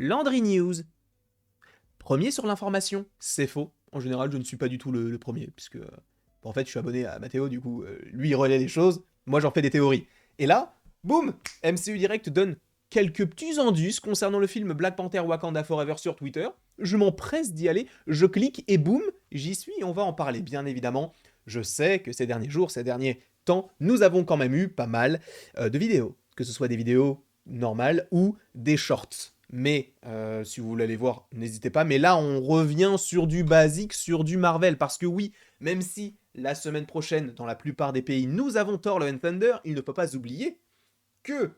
Landry News. Premier sur l'information, c'est faux. En général, je ne suis pas du tout le premier, puisque en fait, je suis abonné à Mathéo, du coup, lui il relaie les choses, moi j'en fais des théories. Et là, boum, MCU Direct donne quelques petits indices concernant le film Black Panther Wakanda Forever sur Twitter. Je m'empresse d'y aller, je clique et boum, j'y suis et on va en parler, bien évidemment. Je sais que ces derniers jours, ces derniers temps, nous avons quand même eu pas mal de vidéos. Que ce soit des vidéos normales ou des shorts. Mais si vous voulez aller voir, n'hésitez pas. Mais là, on revient sur du basique, sur du Marvel. Parce que oui, même si la semaine prochaine, dans la plupart des pays, nous avons Thor Love and Thunder, il ne faut pas oublier que...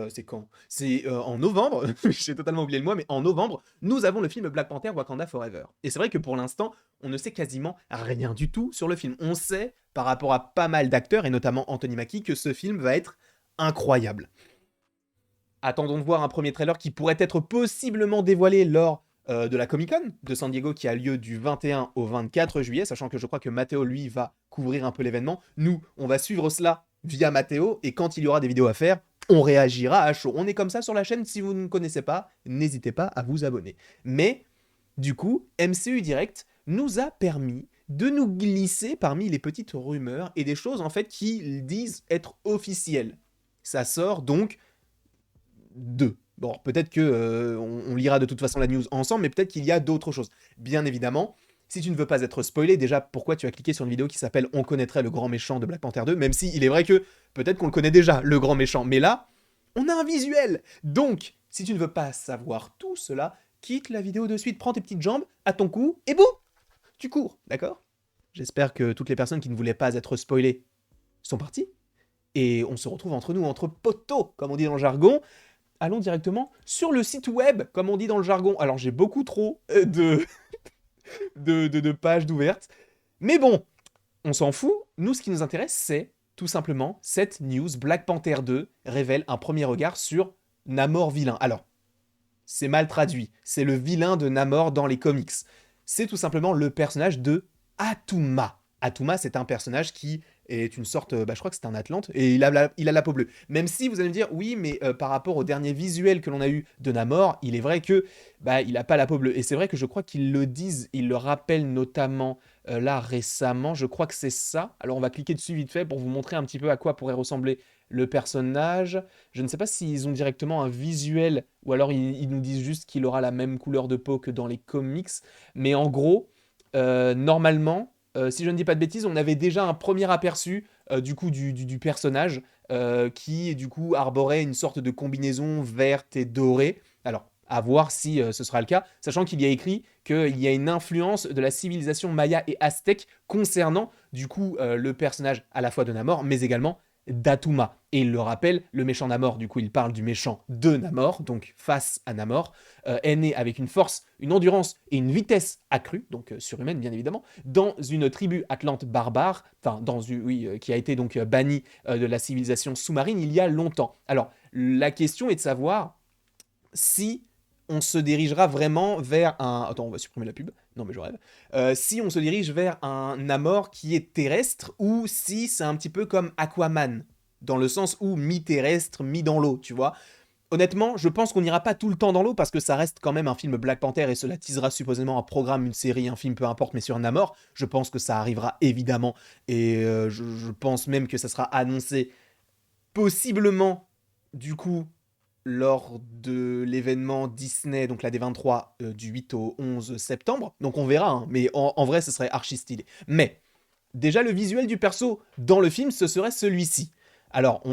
c'est quand? C'est en novembre, j'ai totalement oublié le mois, mais en novembre, nous avons le film Black Panther Wakanda Forever. Et c'est vrai que pour l'instant, on ne sait quasiment rien du tout sur le film. On sait, par rapport à pas mal d'acteurs, et notamment Anthony Mackie, que ce film va être incroyable. Attendons de voir un premier trailer qui pourrait être possiblement dévoilé lors de la Comic-Con de San Diego qui a lieu du 21 au 24 juillet, sachant que je crois que Mathéo, lui, va couvrir un peu l'événement. Nous, on va suivre cela via Mathéo, et quand il y aura des vidéos à faire, on réagira à chaud. On est comme ça sur la chaîne, si vous ne connaissez pas, n'hésitez pas à vous abonner. Mais, du coup, MCU Direct nous a permis de nous glisser parmi les petites rumeurs et des choses en fait qui disent être officielles. Ça sort donc 2. Bon, peut-être que on lira de toute façon la news ensemble, mais peut-être qu'il y a d'autres choses. Bien évidemment, si tu ne veux pas être spoilé, déjà, pourquoi tu as cliqué sur une vidéo qui s'appelle On connaîtrait le grand méchant de Black Panther 2, même si il est vrai que peut-être qu'on le connaît déjà, le grand méchant. Mais là, on a un visuel. Donc, si tu ne veux pas savoir tout cela, quitte la vidéo de suite, prends tes petites jambes à ton cou, et boum, tu cours, d'accord? J'espère que toutes les personnes qui ne voulaient pas être spoilées sont parties. Et on se retrouve entre nous, entre poteaux, comme on dit dans le jargon. Allons directement sur le site web, comme on dit dans le jargon. Alors j'ai beaucoup trop de pages d'ouvertes. Mais bon, on s'en fout. Nous, ce qui nous intéresse, c'est tout simplement cette news. Black Panther 2 révèle un premier regard sur Namor vilain. Alors, c'est mal traduit. C'est le vilain de Namor dans les comics. C'est tout simplement le personnage de Atuma. Atuma, c'est un personnage qui est une sorte, je crois que c'est un Atlante, et il a la peau bleue. Même si vous allez me dire, oui, mais par rapport au dernier visuel que l'on a eu de Namor, il est vrai que il n'a pas la peau bleue. Et c'est vrai que je crois qu'ils le disent, ils le rappellent notamment là récemment, je crois que c'est ça. Alors on va cliquer dessus vite fait pour vous montrer un petit peu à quoi pourrait ressembler le personnage. Je ne sais pas s'ils ont directement un visuel ou alors ils nous disent juste qu'il aura la même couleur de peau que dans les comics. Mais en gros, normalement, si je ne dis pas de bêtises, on avait déjà un premier aperçu du coup du personnage qui du coup arborait une sorte de combinaison verte et dorée. Alors, à voir si ce sera le cas, sachant qu'il y a écrit qu'il y a une influence de la civilisation maya et aztèque concernant du coup le personnage à la fois de Namor, mais également d'Atuma. Et il le rappelle, le méchant Namor, du coup il parle du méchant de Namor, donc face à Namor, est né avec une force, une endurance et une vitesse accrue, donc surhumaine bien évidemment, dans une tribu atlante barbare, enfin qui a été donc bannie de la civilisation sous-marine il y a longtemps. Alors la question est de savoir si on se dirigera vraiment vers un... Attends, on va supprimer la pub. Non, mais je rêve. Si on se dirige vers un Namor qui est terrestre ou si c'est un petit peu comme Aquaman, dans le sens où mi-terrestre, mi dans l'eau, tu vois. Honnêtement, je pense qu'on n'ira pas tout le temps dans l'eau parce que ça reste quand même un film Black Panther et cela teasera supposément un programme, une série, un film, peu importe, mais sur Namor. Je pense que ça arrivera évidemment et je pense même que ça sera annoncé possiblement, du coup, lors de l'événement Disney, donc la D23 du 8 au 11 septembre. Donc on verra, hein, mais en vrai, ce serait archi stylé. Mais déjà, le visuel du perso dans le film, ce serait celui-ci. Alors,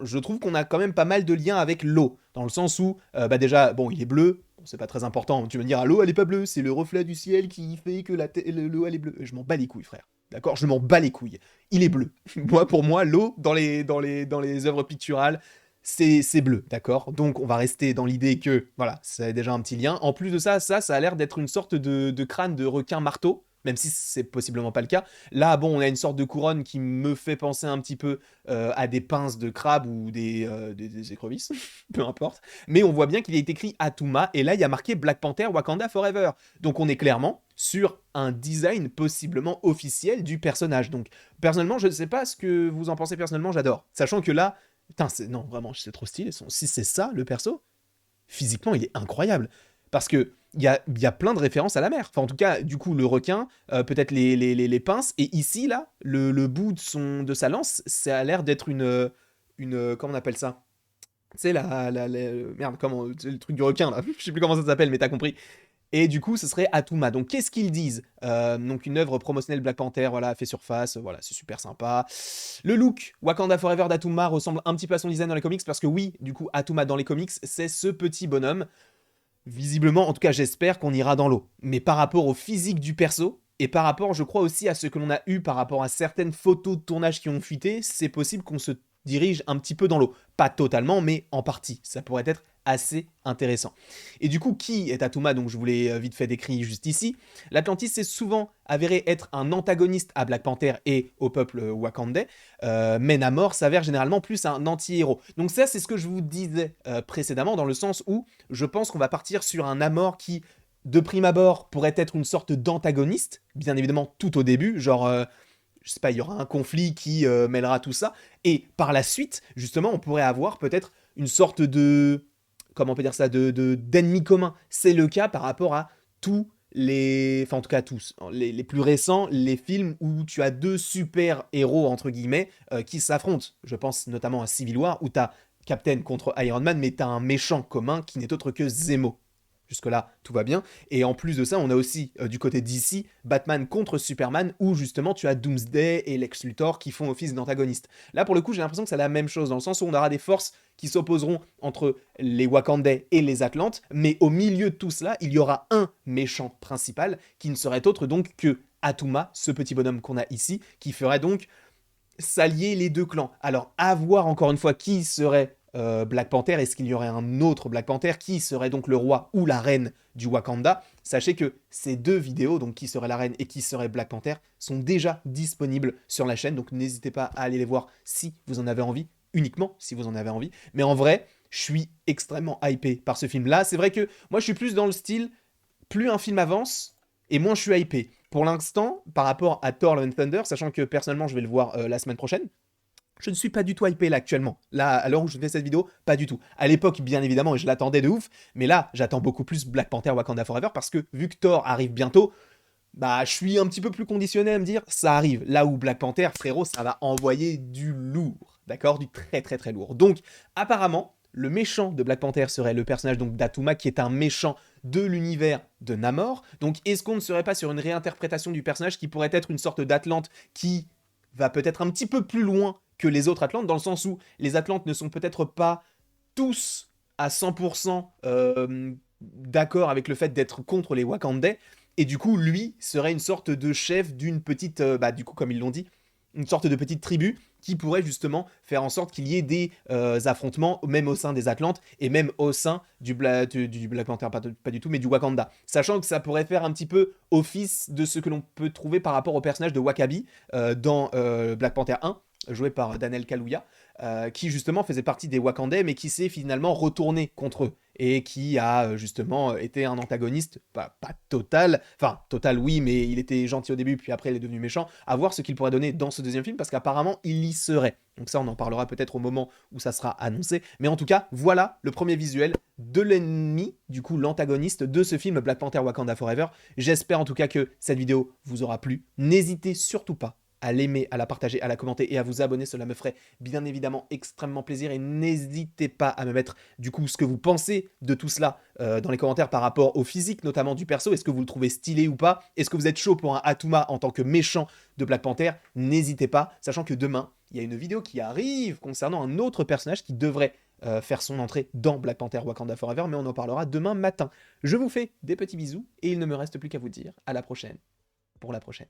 je trouve qu'on a quand même pas mal de liens avec l'eau, dans le sens où, déjà, bon, il est bleu, bon, c'est pas très important. Tu vas me dire, ah, l'eau, elle est pas bleue, c'est le reflet du ciel qui fait que l'eau, elle est bleue. Je m'en bats les couilles, frère. D'accord, je m'en bats les couilles. Il est bleu. Pour moi, l'eau dans les œuvres picturales, c'est bleu, d'accord. Donc on va rester dans l'idée que voilà, c'est déjà un petit lien. En plus de ça, ça a l'air d'être une sorte de crâne de requin marteau, même si c'est possiblement pas le cas. Là, bon, on a une sorte de couronne qui me fait penser un petit peu à des pinces de crabe ou des écrevisses, peu importe. Mais on voit bien qu'il est écrit Atuma, et là, il y a marqué Black Panther Wakanda Forever. Donc on est clairement sur un design possiblement officiel du personnage. Donc personnellement, je ne sais pas ce que vous en pensez personnellement, j'adore. Sachant que là, putain, non, vraiment, c'est trop stylé. Si c'est ça, le perso, physiquement, il est incroyable. Parce que il y a plein de références à la mer. Enfin, en tout cas, du coup, le requin, peut-être les pinces. Et ici, là, le bout de sa lance, ça a l'air d'être comment on appelle ça? Tu sais, merde, comment, le truc du requin, là. Je sais plus comment ça s'appelle, mais t'as compris. Et du coup, ce serait Atuma. Donc, qu'est-ce qu'ils disent? Donc, une œuvre promotionnelle Black Panther, voilà, fait surface, voilà, c'est super sympa. Le look Wakanda Forever d'Atuma ressemble un petit peu à son design dans les comics, parce que oui, du coup, Atuma dans les comics, c'est ce petit bonhomme. Visiblement, en tout cas, j'espère qu'on ira dans l'eau. Mais par rapport au physique du perso, et par rapport, je crois aussi à ce que l'on a eu par rapport à certaines photos de tournage qui ont fuité, c'est possible qu'on se dirige un petit peu dans l'eau. Pas totalement, mais en partie. Ça pourrait être assez intéressant. Et du coup, qui est Atuma? Donc je vous l'ai vite fait décrit juste ici. L'Atlantis s'est souvent avéré être un antagoniste à Black Panther et au peuple wakandais, mais Namor s'avère généralement plus un anti-héros. Donc ça, c'est ce que je vous disais précédemment, dans le sens où je pense qu'on va partir sur un Namor qui, de prime abord, pourrait être une sorte d'antagoniste, bien évidemment tout au début, genre, je sais pas, il y aura un conflit qui mêlera tout ça, et par la suite, justement, on pourrait avoir peut-être une sorte de, comment on peut dire ça, d'ennemis communs. C'est le cas par rapport à tous enfin en tout cas tous, les plus récents, les films où tu as deux super-héros, entre guillemets, qui s'affrontent. Je pense notamment à Civil War, où tu as Captain contre Iron Man, mais tu as un méchant commun qui n'est autre que Zemo. Jusque-là, tout va bien. Et en plus de ça, on a aussi, du côté d'ici, Batman contre Superman, où justement tu as Doomsday et Lex Luthor qui font office d'antagonistes. Là, pour le coup, j'ai l'impression que c'est la même chose, dans le sens où on aura des forces qui s'opposeront entre les Wakandais et les Atlantes, mais au milieu de tout cela, il y aura un méchant principal, qui ne serait autre donc que Atuma, ce petit bonhomme qu'on a ici, qui ferait donc s'allier les deux clans. Alors, à voir encore une fois qui serait Black Panther, est-ce qu'il y aurait un autre Black Panther, qui serait donc le roi ou la reine du Wakanda? Sachez que ces deux vidéos, donc qui serait la reine et qui serait Black Panther, sont déjà disponibles sur la chaîne, donc n'hésitez pas à aller les voir si vous en avez envie, uniquement si vous en avez envie. Mais en vrai, je suis extrêmement hypé par ce film-là. C'est vrai que moi, je suis plus dans le style, plus un film avance, et moins je suis hypé. Pour l'instant, par rapport à Thor Love and Thunder, sachant que personnellement, je vais le voir la semaine prochaine, je ne suis pas du tout hypé là actuellement. Là, à l'heure où je fais cette vidéo, pas du tout. À l'époque, bien évidemment, je l'attendais de ouf, mais là, j'attends beaucoup plus Black Panther Wakanda Forever parce que vu que Thor arrive bientôt, bah, je suis un petit peu plus conditionné à me dire, ça arrive. Là où Black Panther, frérot, ça va envoyer du lourd, d'accord? Du très très très lourd. Donc, apparemment, le méchant de Black Panther serait le personnage donc d'Atuma, qui est un méchant de l'univers de Namor. Donc, est-ce qu'on ne serait pas sur une réinterprétation du personnage qui pourrait être une sorte d'Atlante qui va peut-être un petit peu plus loin que les autres Atlantes, dans le sens où les Atlantes ne sont peut-être pas tous à 100% d'accord avec le fait d'être contre les Wakandais, et du coup, lui serait une sorte de chef d'une petite, bah du coup, comme ils l'ont dit, une sorte de petite tribu qui pourrait justement faire en sorte qu'il y ait des affrontements, même au sein des Atlantes, et même au sein du Black Panther, pas du tout, mais du Wakanda. Sachant que ça pourrait faire un petit peu office de ce que l'on peut trouver par rapport au personnage de Wakabi dans Black Panther 1, joué par Daniel Kaluuya, qui justement faisait partie des Wakandais, mais qui s'est finalement retourné contre eux, et qui a justement été un antagoniste, pas total, enfin total oui, mais il était gentil au début, puis après il est devenu méchant, à voir ce qu'il pourrait donner dans ce deuxième film, parce qu'apparemment il y serait. Donc ça on en parlera peut-être au moment où ça sera annoncé, mais en tout cas, voilà le premier visuel de l'ennemi, du coup l'antagoniste de ce film Black Panther Wakanda Forever. J'espère en tout cas que cette vidéo vous aura plu, n'hésitez surtout pas à l'aimer, à la partager, à la commenter et à vous abonner. Cela me ferait bien évidemment extrêmement plaisir. Et n'hésitez pas à me mettre du coup ce que vous pensez de tout cela dans les commentaires par rapport au physique notamment du perso. Est-ce que vous le trouvez stylé ou pas? Est-ce que vous êtes chaud pour un Atuma en tant que méchant de Black Panther? N'hésitez pas, sachant que demain, il y a une vidéo qui arrive concernant un autre personnage qui devrait faire son entrée dans Black Panther Wakanda Forever, mais on en parlera demain matin. Je vous fais des petits bisous et il ne me reste plus qu'à vous dire à la prochaine pour la prochaine.